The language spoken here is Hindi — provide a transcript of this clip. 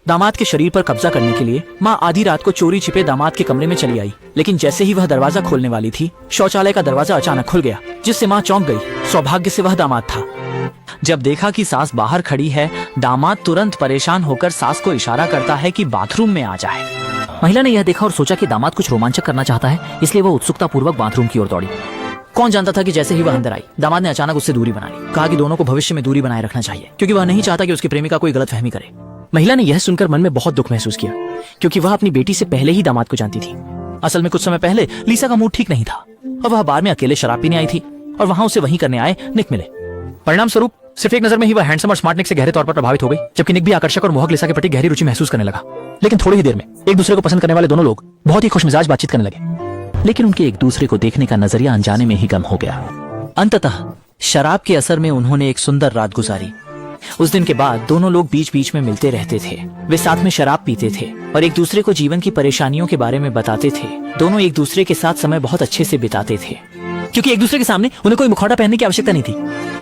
दामाद के शरीर पर कब्जा करने के लिए माँ आधी रात को चोरी छिपे दामाद के कमरे में चली आई, लेकिन जैसे ही वह दरवाजा खोलने वाली थी, शौचालय का दरवाजा अचानक खुल गया, जिससे माँ चौंक गई। सौभाग्य से वह दामाद था। जब देखा कि सास बाहर खड़ी है, दामाद तुरंत परेशान होकर सास को इशारा करता है कि बाथरूम में आ जाए। महिला ने यह देखा और सोचा कि दामाद कुछ रोमांचक करना चाहता है, इसलिए वह उत्सुकता पूर्वक बाथरूम की ओर दौड़ी। कौन जानता था कि जैसे ही वह अंदर आई, दामाद ने अचानक उससे दूरी बना ली। कहा कि दोनों को भविष्य में दूरी बनाए रखना चाहिए, क्योंकि वह नहीं चाहता कि उसकी प्रेमिका कोई गलतफहमी करे। महिला ने यह सुनकर मन में बहुत दुख महसूस किया, क्योंकि वह अपनी बेटी से पहले ही दामाद को जानती थी। असल में कुछ समय पहले लीसा का मूड ठीक नहीं था और वह बार में अकेले शराब पीने आई थी और वहां उसे वहीं करने आए निक मिले। परिणाम स्वरूप सिर्फ एक नजर में ही वह हैंडसम और स्मार्ट निक से गहरे तौर पर प्रभावित हो गई, जबकि निक भी आकर्षक और मोहक लीसा के प्रति गहरी रुचि महसूस करने लगा। लेकिन थोड़ी ही देर में एक दूसरे को पसंद करने वाले दोनों लोग बहुत ही खुशमिजाज बातचीत करने लगे, लेकिन उनके एक दूसरे को देखने का नजरिया अनजाने में ही कम हो गया। अंततः शराब के असर में उन्होंने एक सुंदर रात गुजारी। उस दिन के बाद दोनों लोग बीच बीच में मिलते रहते थे। वे साथ में शराब पीते थे और एक दूसरे को जीवन की परेशानियों के बारे में बताते थे। दोनों एक दूसरे के साथ समय बहुत अच्छे से बिताते थे, क्योंकि एक दूसरे के सामने उन्हें कोई मुखौटा पहनने की आवश्यकता नहीं थी।